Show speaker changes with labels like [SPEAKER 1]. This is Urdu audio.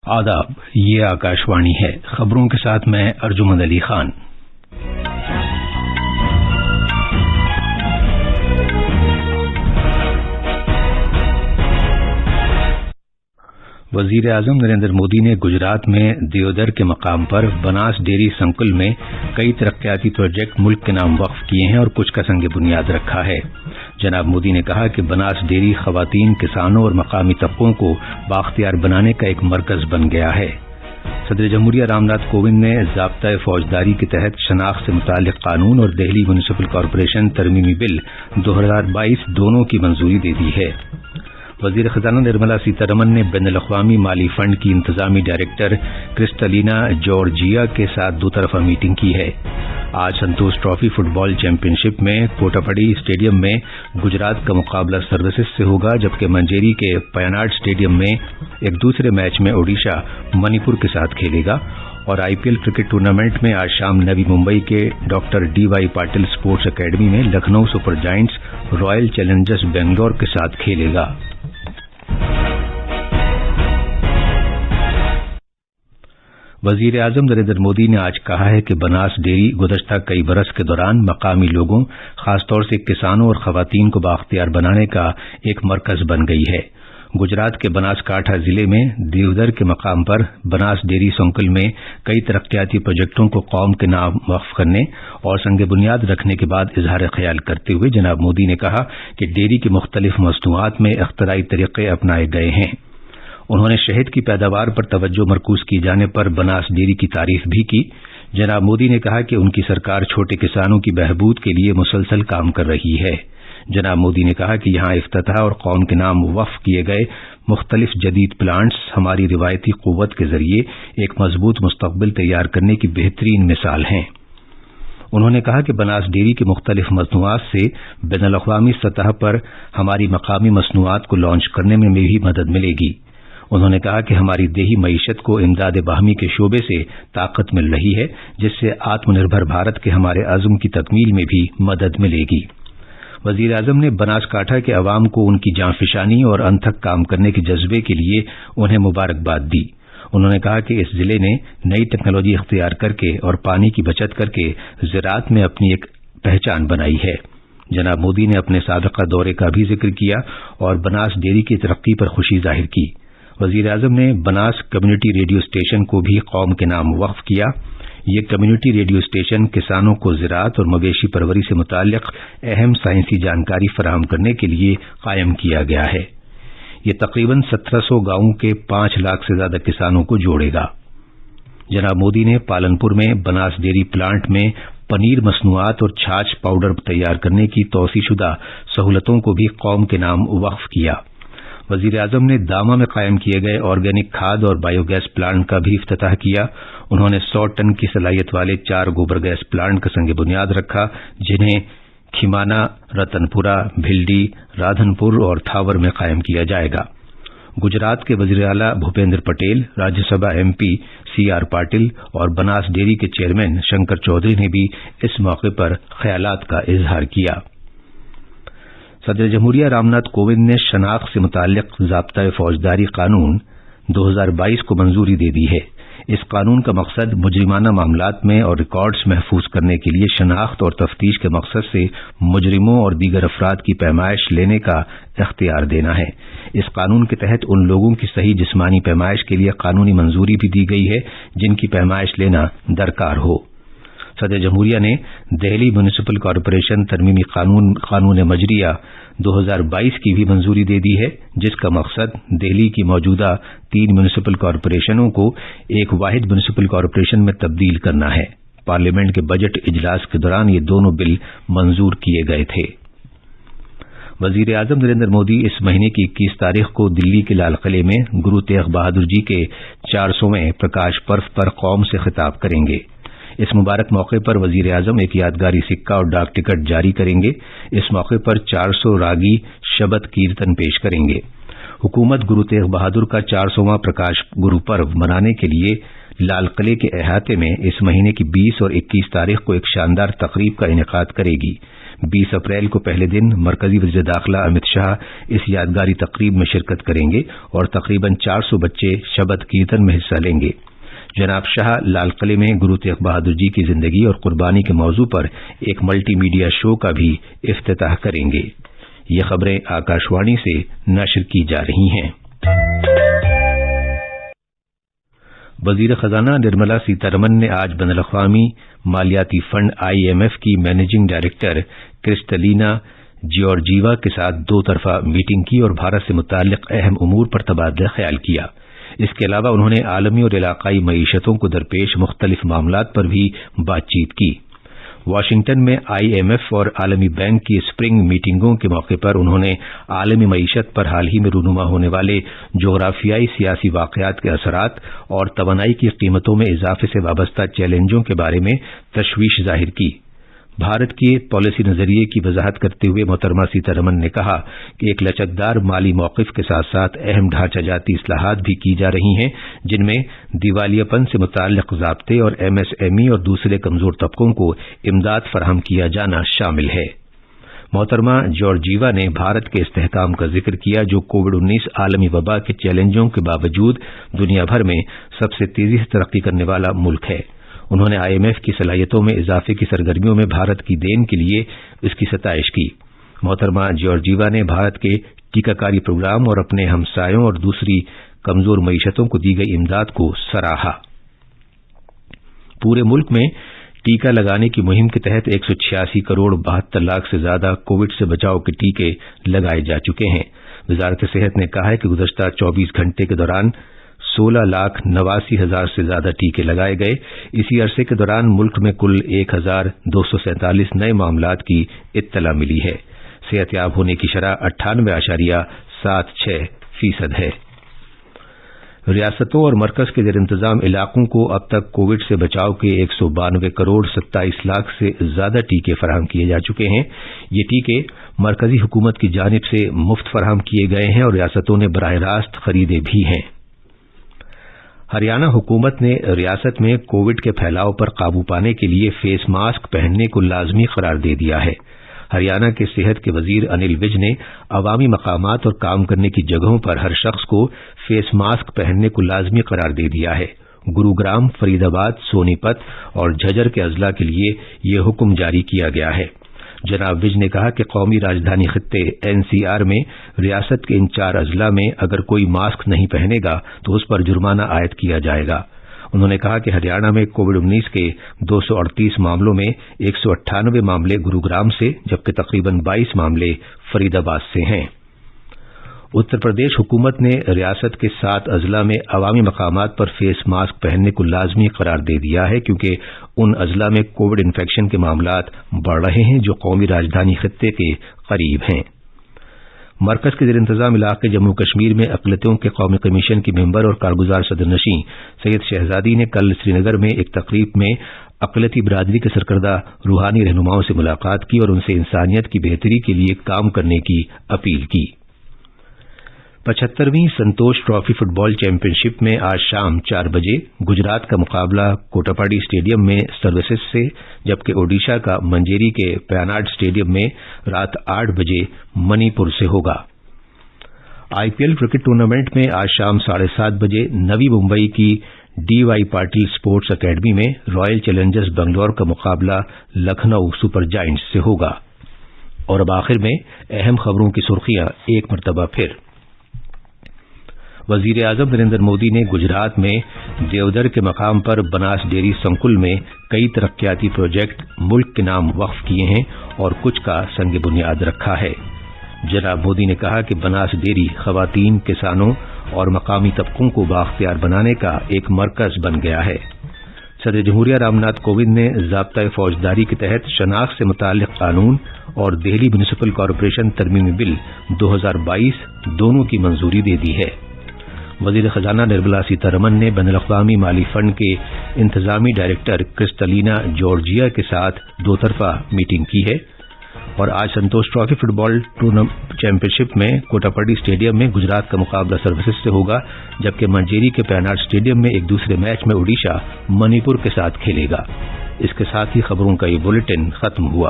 [SPEAKER 1] آداب، یہ آکاشوانی ہے۔ خبروں کے ساتھ میں ارجمند علی خان۔ وزیر اعظم نریندر مودی نے گجرات میں دیودر کے مقام پر بناس ڈیری سنکل میں کئی ترقیاتی پروجیکٹ ملک کے نام وقف کیے ہیں اور کچھ کا سنگ بنیاد رکھا ہے۔ جناب مودی نے کہا کہ بناس ڈیری خواتین، کسانوں اور مقامی طبقوں کو بااختیار بنانے کا ایک مرکز بن گیا ہے۔ صدر جمہوریہ رام ناتھ کووند نے ضابطۂ فوجداری کے تحت شناخت سے متعلق قانون اور دہلی میونسپل کارپوریشن ترمیمی بل 2022 دونوں کی منظوری دے دی ہے۔ وزیر خزانہ نرملا سیتا رمن نے بین الاقوامی مالی فنڈ کی انتظامی ڈائریکٹر کرسٹلینا جارجیا کے ساتھ دو طرفہ میٹنگ کی ہے۔ آج سنتوش ٹرافی فٹ بال چیمپئن شپ میں کوٹاپڈی اسٹیڈیم میں گجرات کا مقابلہ سروسز سے ہوگا، جبکہ منجیری کے پیاناڈ اسٹیڈیم میں ایک دوسرے میچ میں اوڈیشہ منی پور کے ساتھ کھیلے گا، اور IPL کرکٹ ٹورنامنٹ میں آج شام نوی ممبئی کے doctor DY Patil sports academy میں Lucknow super giants royal challengers Bangalore کے ساتھ کھیلے گا۔ وزیر اعظم نریندر مودی نے آج کہا ہے کہ بناس ڈیری گزشتہ کئی برس کے دوران مقامی لوگوں، خاص طور سے کسانوں اور خواتین کو بااختیار بنانے کا ایک مرکز بن گئی ہے۔ گجرات کے بناس کانٹھا ضلع میں دیودر کے مقام پر بناس ڈیری سنکل میں کئی ترقیاتی پروجیکٹوں کو قوم کے نام وقف کرنے اور سنگ بنیاد رکھنے کے بعد اظہار خیال کرتے ہوئے جناب مودی نے کہا کہ ڈیری کی مختلف مصنوعات میں اختراعی طریقے اپنائے گئے ہیں۔ انہوں نے شہد کی پیداوار پر توجہ مرکوز کیے جانے پر بناس ڈیری کی تعریف بھی کی۔ جناب مودی نے کہا کہ ان کی سرکار چھوٹے کسانوں کی بہبود کے لیے مسلسل کام کر رہی ہے۔ جناب مودی نے کہا کہ یہاں افتتاح اور قوم کے نام وقف کیے گئے مختلف جدید پلانٹس ہماری روایتی قوت کے ذریعے ایک مضبوط مستقبل تیار کرنے کی بہترین مثال ہیں۔ انہوں نے کہا کہ بناس ڈیری کی مختلف مصنوعات سے بین الاقوامی سطح پر ہماری مقامی مصنوعات کو لانچ کرنے میں بھی مدد ملے گی۔ انہوں نے کہا کہ ہماری دیہی معیشت کو امداد باہمی کے شعبے سے طاقت مل رہی ہے، جس سے آتم نربھر بھارت کے ہمارے عزم کی تکمیل میں بھی مدد ملے گی۔ وزیر اعظم نے بناس کانٹھا کے عوام کو ان کی جانفشانی اور انتھک کام کرنے کے جذبے کے لیے انہیں مبارکباد دی۔ انہوں نے کہا کہ اس ضلع نے نئی ٹیکنالوجی اختیار کر کے اور پانی کی بچت کر کے زراعت میں اپنی ایک پہچان بنائی ہے۔ جناب مودی نے اپنے سابقہ دورے کا بھی ذکر کیا اور بناس ڈیری کی ترقی پر خوشی ظاہر کی۔ وزیر اعظم نے بناس کمیونٹی ریڈیو اسٹیشن کو بھی قوم کے نام وقف کیا۔ یہ کمیونٹی ریڈیو اسٹیشن کسانوں کو زراعت اور مویشی پروری سے متعلق اہم سائنسی جانکاری فراہم کرنے کے لیے قائم کیا گیا ہے۔ یہ تقریباً 1700 گاؤں کے 5 لاکھ سے زیادہ کسانوں کو جوڑے گا۔ جناب مودی نے پالنپور میں بناس ڈیری پلانٹ میں پنیر مصنوعات اور چھاچھ پاؤڈر تیار کرنے کی توسیع شدہ سہولتوں کو بھی قوم کے نام وقف کیا۔ وزیر اعظم نے داما میں قائم کیے گئے آرگینک کھاد اور بایو گیس پلانٹ کا بھی افتتاح کیا۔ انہوں نے 100 ٹن کی صلاحیت والے 4 گوبر گیس پلانٹ کا سنگ بنیاد رکھا، جنہیں کھیمانا، رتن پورہ، بھلڈی، رادھن پور اور تھاور میں قائم کیا جائے گا۔ گجرات کے وزیر اعلیٰ بھوپیندر پٹیل، راجیہ سبھا MP CR پاٹل اور بناس ڈیری کے چیئرمین شنکر چودھری نے بھی اس موقع پر خیالات کا اظہار کیا۔ صدر جمہوریہ رام ناتھ کووند نے شناخت سے متعلق ضابطۂ فوجداری قانون 2022 کو منظوری دے دی ہے۔ اس قانون کا مقصد مجرمانہ معاملات میں اور ریکارڈز محفوظ کرنے کے لیے شناخت اور تفتیش کے مقصد سے مجرموں اور دیگر افراد کی پیمائش لینے کا اختیار دینا ہے۔ اس قانون کے تحت ان لوگوں کی صحیح جسمانی پیمائش کے لیے قانونی منظوری بھی دی گئی ہے جن کی پیمائش لینا درکار ہو۔ صدر جمہوریہ نے دہلی میونسپل کارپوریشن ترمیمی قانون مجریہ 2022 کی بھی منظوری دے دی ہے، جس کا مقصد دہلی کی موجودہ 3 میونسپل کارپوریشنوں کو ایک واحد میونسپل کارپوریشن میں تبدیل کرنا ہے۔ پارلیمنٹ کے بجٹ اجلاس کے دوران یہ دونوں بل منظور کیے گئے تھے۔ وزیر اعظم نریندر مودی اس مہینے کی 21 تاریخ کو دلی کے لال قلعے میں گرو تیغ بہادر جی کے 400ویں پرکاش پرو پر قوم سے خطاب کریں گے۔ اس مبارک موقع پر وزیر اعظم ایک یادگاری سکہ اور ڈاک ٹکٹ جاری کریں گے۔ اس موقع پر 400 راگی شبد کیرتن پیش کریں گے۔ حکومت گرو تیغ بہادر کا 400واں پرکاش گرو پرو منانے کے لیے لال قلعے کے احاطے میں اس مہینے کی 20 اور 21 تاریخ کو ایک شاندار تقریب کا انعقاد کرے گی۔ 20 اپریل کو پہلے دن مرکزی وزیر داخلہ امت شاہ اس یادگاری تقریب میں شرکت کریں گے اور تقریباً 400 بچے شبد کیرتن میں حصہ لیں گے۔ جناب شاہ لال قلعے میں گرو تیغ بہادر جی کی زندگی اور قربانی کے موضوع پر ایک ملٹی میڈیا شو کا بھی افتتاح کریں گے۔ یہ خبریں آکاشوانی سے نشر کی جا رہی ہیں۔ وزیر خزانہ نرملا سیتارمن نے آج بین الاقوامی مالیاتی فنڈ IMF کی مینیجنگ ڈائریکٹر کرسٹلینا جیورجیوا کے ساتھ 2 طرفہ میٹنگ کی اور بھارت سے متعلق اہم امور پر تبادلہ خیال کیا۔ اس کے علاوہ انہوں نے عالمی اور علاقائی معیشتوں کو درپیش مختلف معاملات پر بھی بات چیت کی۔ واشنگٹن میں IMF اور عالمی بینک کی اسپرنگ میٹنگوں کے موقع پر انہوں نے عالمی معیشت پر حال ہی میں رونما ہونے والے جغرافیائی سیاسی واقعات کے اثرات اور توانائی کی قیمتوں میں اضافے سے وابستہ چیلنجوں کے بارے میں تشویش ظاہر کی۔ بھارت کے پالیسی نظریے کی وضاحت کرتے ہوئے محترمہ سیتارمن نے کہا کہ ایک لچکدار مالی موقف کے ساتھ ساتھ اہم ڈھانچہ جاتی اصلاحات بھی کی جا رہی ہیں، جن میں دیوالیہ پن سے متعلق ضابطے اور MSME اور دوسرے کمزور طبقوں کو امداد فراہم کیا جانا شامل ہے۔ محترمہ جارجیوا نے بھارت کے استحکام کا ذکر کیا، جو کووڈ-19 عالمی وبا کے چیلنجوں کے باوجود دنیا بھر میں سب سے تیزی سے ترقی کرنے والا ملک ہے۔ انہوں نے IMF کی صلاحیتوں میں اضافے کی سرگرمیوں میں بھارت کی دین کے لیے اس کی ستائش کی۔ محترمہ جارجیوا نے بھارت کے ٹیکہ کاری پروگرام اور اپنے ہمسایوں اور دوسری کمزور معیشتوں کو دی گئی امداد کو سراہا۔ پورے ملک میں ٹیکہ لگانے کی مہم کے تحت 186 کروڑ 72 لاکھ سے زیادہ کووڈ سے بچاؤ کے ٹیکے لگائے جا چکے ہیں۔ وزارت صحت نے کہا ہے کہ گزشتہ 24 گھنٹے کے دوران 16,89,000 سے زیادہ ٹیکے لگائے گئے۔ اسی عرصے کے دوران ملک میں کل 1,247 نئے معاملات کی اطلاع ملی ہے۔ صحت یاب ہونے کی شرح 98.76% ہے۔ ریاستوں اور مرکز کے زیر انتظام علاقوں کو اب تک کووڈ سے بچاؤ کے 192 کروڑ 27 لاکھ سے زیادہ ٹیکے فراہم کیے جا چکے ہیں۔ یہ ٹیکے مرکزی حکومت کی جانب سے مفت فراہم کیے گئے ہیں اور ریاستوں نے براہ راست خریدے بھی ہیں۔ ہریانہ حکومت نے ریاست میں کووڈ کے پھیلاؤ پر قابو پانے کے لیے فیس ماسک پہننے کو لازمی قرار دے دیا ہے۔ ہریانہ کے صحت کے وزیر انل وج نے عوامی مقامات اور کام کرنے کی جگہوں پر ہر شخص کو فیس ماسک پہننے کو لازمی قرار دے دیا ہے۔ گروگرام، فرید آباد، سونی پت اور جھجر کے اضلاع کے لیے یہ حکم جاری کیا گیا ہے۔ جناب وج نے کہا کہ قومی راجدھانی خطے NCR میں ریاست کے ان 4 اضلاع میں اگر کوئی ماسک نہیں پہنے گا تو اس پر جرمانہ عائد کیا جائے گا۔ انہوں نے کہا کہ ہریانہ میں کووڈ-19 کے 238 معاملوں میں 198 معاملے گروگرام سے جبکہ تقریباً 22 معاملے فرید آباد سے ہیں۔ اتر پردیش حکومت نے ریاست کے 7 اضلاع میں عوامی مقامات پر فیس ماسک پہننے کو لازمی قرار دے دیا ہے، کیونکہ ان اضلاع میں کووڈ انفیکشن کے معاملات بڑھ رہے ہیں جو قومی راجدھانی خطے کے قریب ہیں۔ مرکز کے زیر انتظام علاقے جموں کشمیر میں اقلیتوں کے قومی کمیشن کی ممبر اور کارگزار صدر نشین سید شہزادی نے کل سری نگر میں ایک تقریب میں اقلیتی برادری کے سرکردہ روحانی رہنماؤں سے ملاقات کی اور ان سے انسانیت کی بہتری کے لیے کام کرنے کی اپیل کی۔ 75ویں سنتوش ٹرافی فٹ بال چیمپئن شپ میں آج شام 4 بجے گجرات کا مقابلہ کوٹاپاڈی اسٹیڈیم میں سروسز سے، جبکہ اوڈیشہ کا منجیری کے پیاناڈ اسٹیڈیم میں رات 8 بجے منی پور سے ہوگا۔ IPL کرکٹ ٹورنامنٹ میں آج شام 7:30 بجے نوی ممبئی کی DY پاٹل اسپورٹس اکیڈمی میں رائل چیلنجرز بنگلور کا مقابلہ لکھنؤ سپر جائنٹس سے ہوگا۔ اور اب آخر میں اہم خبروں کی سرخیاں ایک مرتبہ پھر۔ وزیر اعظم نریندر مودی نے گجرات میں دیودر کے مقام پر بناس ڈیری سنکل میں کئی ترقیاتی پروجیکٹ ملک کے نام وقف کیے ہیں اور کچھ کا سنگ بنیاد رکھا ہے۔ جناب مودی نے کہا کہ بناس ڈیری خواتین، کسانوں اور مقامی طبقوں کو بااختیار بنانے کا ایک مرکز بن گیا ہے۔ صدر جمہوریہ رام ناتھ کووند نے ضابطۂ فوجداری کے تحت شناخت سے متعلق قانون اور دہلی میونسپل کارپوریشن ترمیمی بل 2022 دونوں کی منظوری دے دی ہے۔ وزیر خزانہ نرملا سیتارمن نے بین الاقوامی مالی فنڈ کے انتظامی ڈائریکٹر کرسٹلینا جارجیا کے ساتھ 2 طرفہ میٹنگ کی ہے۔ اور آج سنتوش ٹرافی فٹ بال چیمپئن شپ میں کوٹاپاڈی اسٹیڈیم میں گجرات کا مقابلہ سروسز سے ہوگا، جبکہ منجیری کے پیاناڈ اسٹیڈیم میں ایک دوسرے میچ میں اوڈیشہ منی پور کے ساتھ کھیلے گا۔ اس کے ساتھ ہی خبروں کا یہ بلیٹن ختم ہوا۔